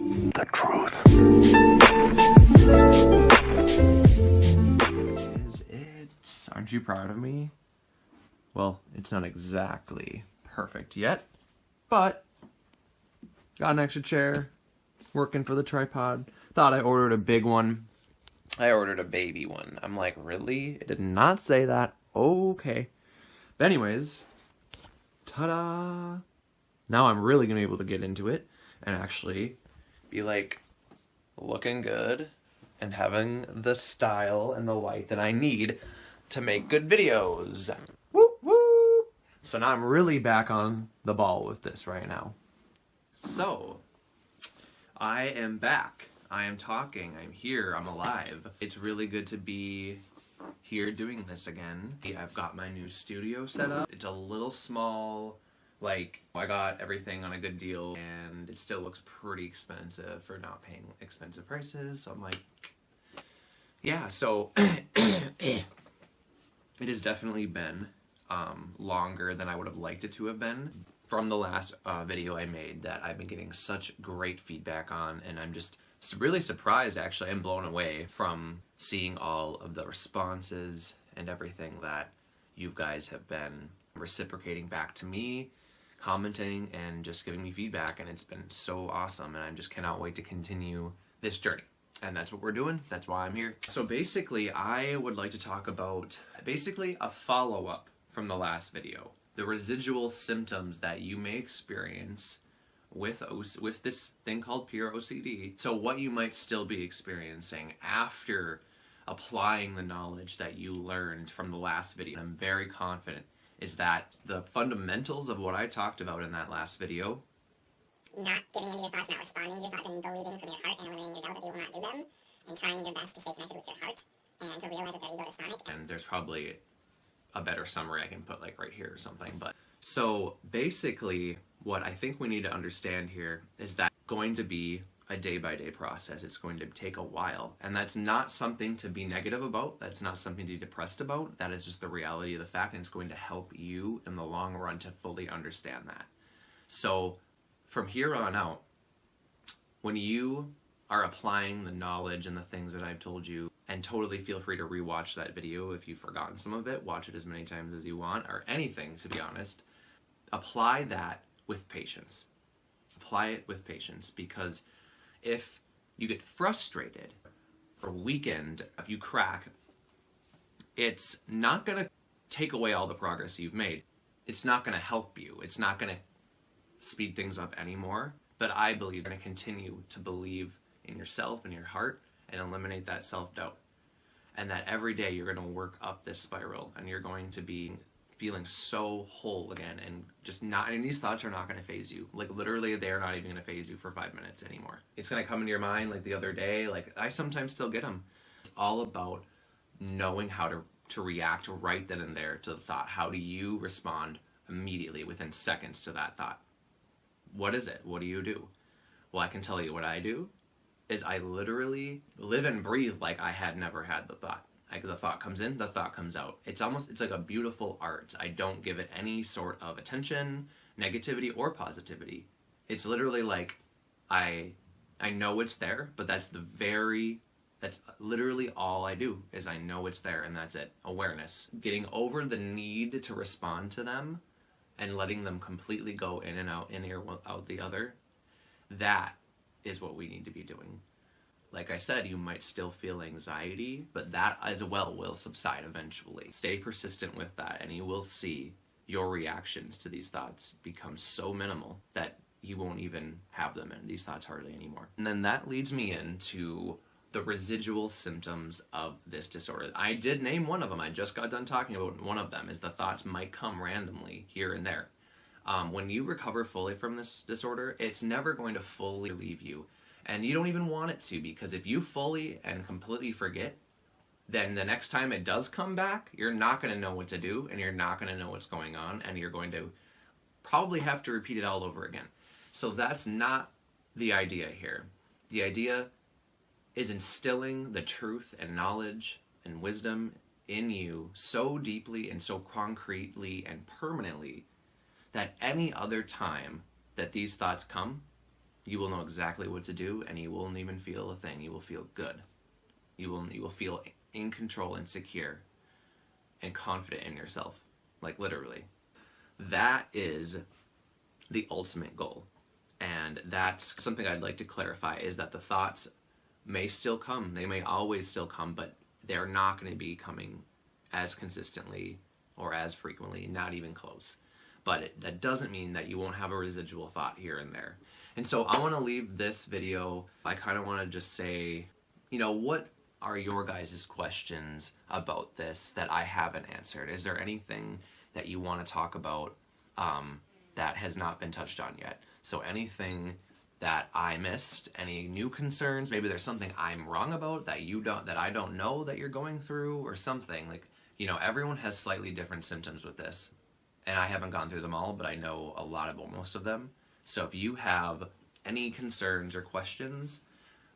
The truth. This is it. Aren't you proud of me? Well, it's not exactly perfect yet, but got an extra chair, working for the tripod. Thought I ordered a big one. I ordered a baby one. I'm like, really? It did not say that. Okay. But anyways, ta-da! Now I'm really going to be able to get into it and actually be like looking good and having the style and the light that I need to make good videos. Woo woo! So now I'm really back on the ball with this right now. So, I am back. I am talking. I'm here. I'm alive. It's really good to be here doing this again. I've got my new studio set up. It's a little small. Like, I got everything on a good deal, and it still looks pretty expensive for not paying expensive prices. So I'm like, yeah, so it has definitely been longer than I would have liked it to have been. From the last video I made that I've been getting such great feedback on, and I'm just really surprised, actually. I'm blown away from seeing all of the responses and everything that you guys have been reciprocating back to me, commenting, and just giving me feedback, and it's been so awesome, and I just cannot wait to continue this journey. And that's what we're doing. That's why I'm here. So basically, I would like to talk about basically a follow-up from the last video. The residual symptoms that you may experience with this thing called pure OCD. So what you might still be experiencing after applying the knowledge that you learned from the last video. I'm very confident is that the fundamentals of what I talked about in that last video, not giving into your thoughts, not responding to your thoughts, and believing from your heart and eliminating your doubt that you will not do them, and trying your best to stay connected with your heart, and to realize that they're ego-dystonic. And there's probably a better summary I can put like right here or something. But so basically what I think we need to understand here is that it's going to be a day-by-day process. It's going to take a while, and that's not something to be negative about. That's not something to be depressed about. That is just the reality of the fact, and it's going to help you in the long run to fully understand that. So from here on out, when you are applying the knowledge and the things that I've told you, and totally feel free to rewatch that video if you've forgotten some of it, watch it as many times as you want, or anything, to be honest. Apply that with patience. Apply it with patience, because if you get frustrated or weakened, if you crack, it's not going to take away all the progress you've made. It's not going to help you. It's not going to speed things up anymore. But I believe you're going to continue to believe in yourself and your heart and eliminate that self-doubt. And that every day you're going to work up this spiral, and you're going to be feeling so whole again, and just not, and these thoughts are not going to faze you. Like literally, they're not even going to faze you for 5 minutes anymore. It's going to come into your mind like the other day. Like I sometimes still get them. It's all about knowing how to react right then and there to the thought. How do you respond immediately within seconds to that thought? What is it? What do you do? Well, I can tell you what I do is I literally live and breathe like I had never had the thought. Like the thought comes in, the thought comes out. It's like a beautiful art. I don't give it any sort of attention, negativity, or positivity. It's literally like I know it's there, but that's literally all I do is I know it's there, and that's it. Awareness. Getting over the need to respond to them and letting them completely go in and out, in ear, out the other. That is what we need to be doing. Like I said, you might still feel anxiety, but that as well will subside eventually. Stay persistent with that, and you will see your reactions to these thoughts become so minimal that you won't even have them in these thoughts hardly anymore. And then that leads me into the residual symptoms of this disorder. I did name one of them. I just got done talking about one of them, is the thoughts might come randomly here and there. When you recover fully from this disorder, it's never going to fully leave you. And you don't even want it to, because if you fully and completely forget, then the next time it does come back, you're not going to know what to do, and you're not going to know what's going on, and you're going to probably have to repeat it all over again. So that's not the idea here. The idea is instilling the truth and knowledge and wisdom in you so deeply and so concretely and permanently that any other time that these thoughts come, you will know exactly what to do, and you won't even feel a thing. You will feel good. You will feel in control and secure and confident in yourself, like literally. That is the ultimate goal. And that's something I'd like to clarify, is that the thoughts may still come. They may always still come, but they're not going to be coming as consistently or as frequently, not even close. But that doesn't mean that you won't have a residual thought here and there. And so I want to leave this video, I kind of want to just say, you know, what are your guys' questions about this that I haven't answered? Is there anything that you want to talk about that has not been touched on yet? So anything that I missed, any new concerns, maybe there's something I'm wrong about that I don't know that you're going through, or something. Like, you know, everyone has slightly different symptoms with this, and I haven't gone through them all, but I know a lot of most of them. So if you have any concerns or questions,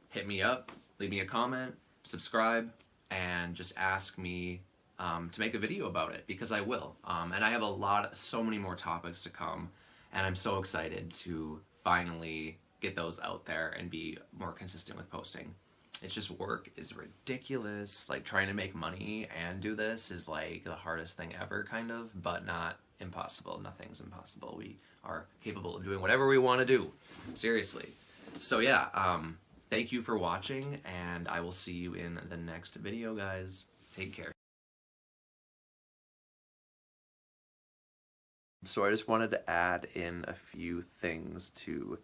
hit me up, leave me a comment, subscribe, and just ask me to make a video about it, because I will. And I have so many more topics to come, and I'm so excited to finally get those out there and be more consistent with posting. It's just, work is ridiculous. Like, trying to make money and do this is like the hardest thing ever, kind of, but not impossible. Nothing's impossible. We are capable of doing whatever we want to do. Seriously. So yeah, thank you for watching, and I will see you in the next video, guys. Take care. So I just wanted to add in a few things to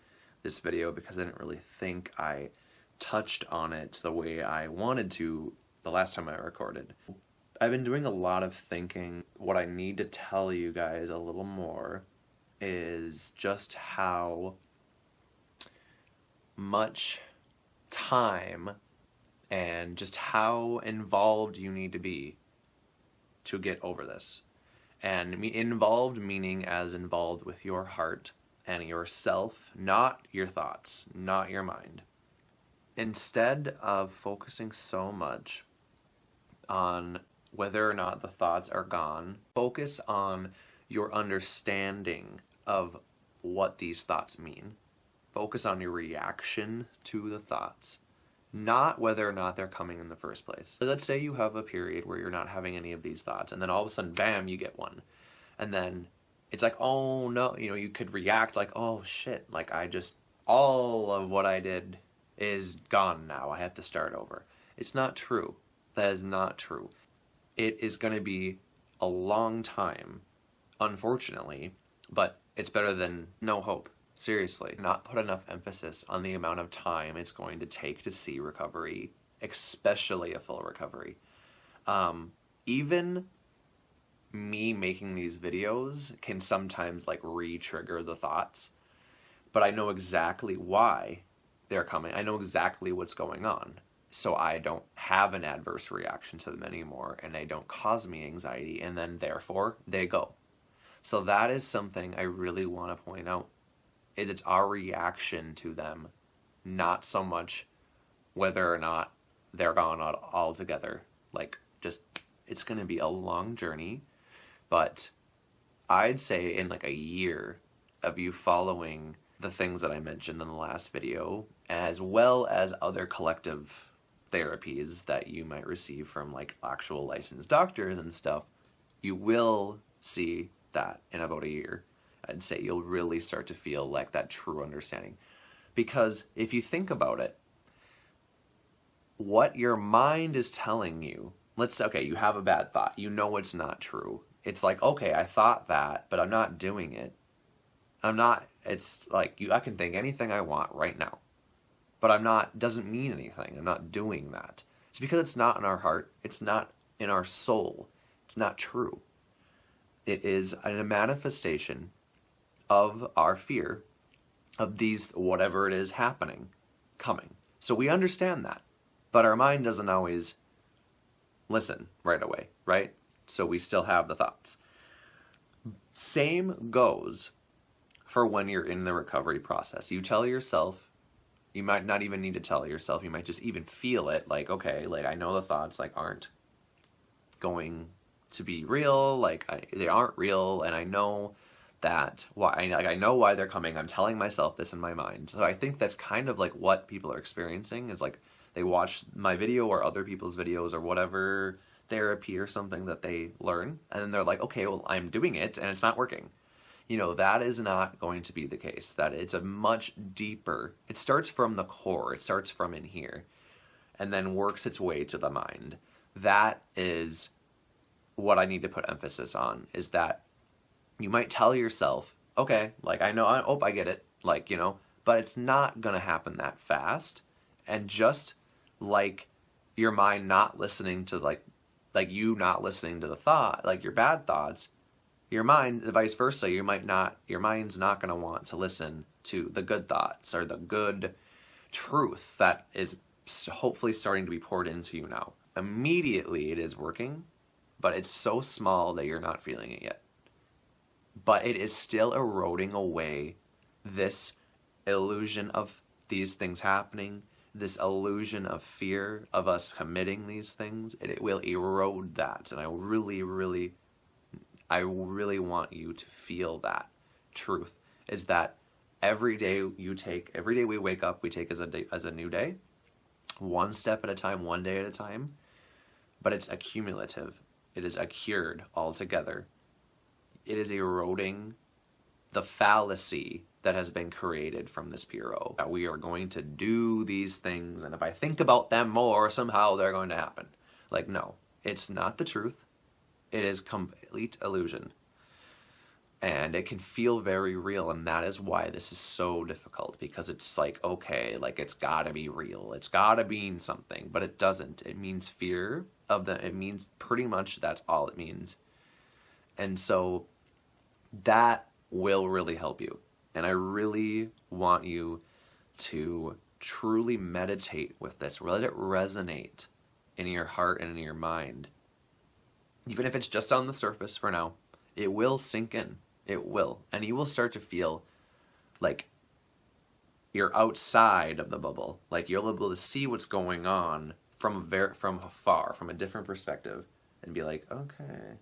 this video, because I didn't really think I touched on it the way I wanted to the last time I recorded. I've been doing a lot of thinking. What I need to tell you guys a little more is just how much time and just how involved you need to be to get over this. And involved meaning as involved with your heart and yourself, not your thoughts, not your mind. Instead of focusing so much on whether or not the thoughts are gone, focus on your understanding of what these thoughts mean. Focus on your reaction to the thoughts, not whether or not they're coming in the first place. Let's say you have a period where you're not having any of these thoughts, and then all of a sudden, bam, you get one. And then it's like, oh no, you know, you could react like, oh shit, like all of what I did is gone now. I have to start over. It's not true. That is not true. It is going to be a long time, unfortunately, but it's better than no hope. Seriously, not put enough emphasis on the amount of time it's going to take to see recovery, especially a full recovery. Even me making these videos can sometimes like re-trigger the thoughts, but I know exactly why they're coming. I know exactly what's going on, so I don't have an adverse reaction to them anymore, and they don't cause me anxiety, and then therefore they go. So that is something I really want to point out, is it's our reaction to them, not so much whether or not they're gone altogether. Like, just, it's going to be a long journey, but I'd say in like a year of you following the things that I mentioned in the last video, as well as other collective therapies that you might receive from like actual licensed doctors and stuff, you will see that in about a year. I'd say you'll really start to feel like that true understanding. Because if you think about it, what your mind is telling you, let's say, okay, you have a bad thought, you know it's not true. It's like, okay, I thought that, but I'm not doing it. It's like, I can think anything I want right now, but doesn't mean anything. I'm not doing that. It's because it's not in our heart. It's not in our soul. It's not true. It is a manifestation of our fear of these, whatever it is happening, coming. So we understand that, but our mind doesn't always listen right away, right? So we still have the thoughts. Same goes for when you're in the recovery process. You tell yourself, you might not even need to tell yourself, you might just even feel it, like, okay, like I know the thoughts like aren't going to be real, like they aren't real, and I know that why I know why they're coming. I'm telling myself this in my mind. So I think that's kind of like what people are experiencing, is like they watch my video or other people's videos or whatever therapy or something that they learn, and then they're like, okay, well, I'm doing it and it's not working. That is not going to be the case. That it's a much deeper, it starts from the core, it starts from in here, and then works its way to the mind. That is what I need to put emphasis on, is that you might tell yourself, okay, like I know, I get it, like, but it's not going to happen that fast. And just like your mind not listening to like you not listening to the thought, like your bad thoughts, your mind, vice versa, your mind's not going to want to listen to the good thoughts or the good truth that is hopefully starting to be poured into you now. Immediately it is working, but it's so small that you're not feeling it yet. But it is still eroding away this illusion of these things happening, this illusion of fear of us committing these things. It will erode that. And I really want you to feel that truth, is that every day we wake up, we take as a new day, one step at a time, one day at a time, but it's accumulative. It is accrued altogether. It is eroding the fallacy that has been created from this bureau, that we are going to do these things, and if I think about them more, somehow they're going to happen. Like, no, it's not the truth. It is complete illusion. And it can feel very real, and that is why this is so difficult, because it's like, okay, like it's gotta be real. It's gotta mean something, but it doesn't. It means fear it means pretty much that's all it means. And so that will really help you. And I really want you to truly meditate with this. Let it resonate in your heart and in your mind. Even if it's just on the surface for now, it will sink in. It will. And you will start to feel like you're outside of the bubble. Like you'll be able to see what's going on from afar, from a different perspective, and be like, okay,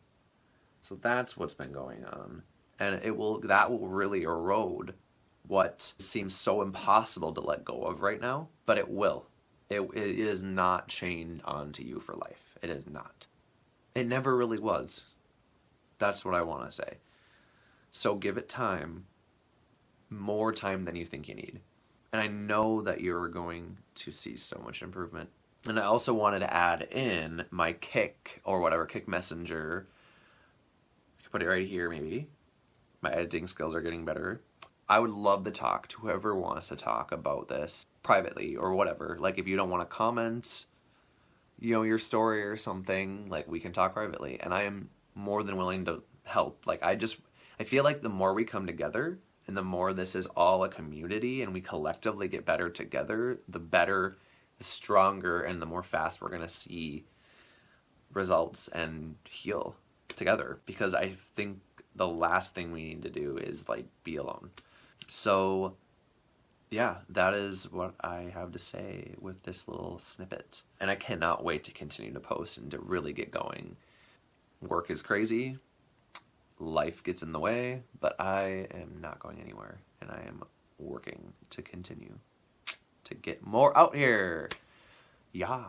so that's what's been going on. And that will really erode what seems so impossible to let go of right now, but it will. It is not chained onto you for life. It is not. It never really was. That's what I want to say. So give it time, more time than you think you need. And I know that you're going to see so much improvement. And I also wanted to add in my Kick, or whatever, Kick Messenger. I can put it right here maybe. My editing skills are getting better. I would love to talk to whoever wants to talk about this privately or whatever. Like if you don't want to comment, your story or something, like we can talk privately. And I am more than willing to help. Like I feel like the more we come together and the more this is all a community and we collectively get better together, the better, the stronger, and the more fast we're going to see results and heal together. Because I think the last thing we need to do is like be alone. So yeah, that is what I have to say with this little snippet. And I cannot wait to continue to post and to really get going. Work is crazy. Life gets in the way, but I am not going anywhere. And I am working to continue to get more out here. Yeah.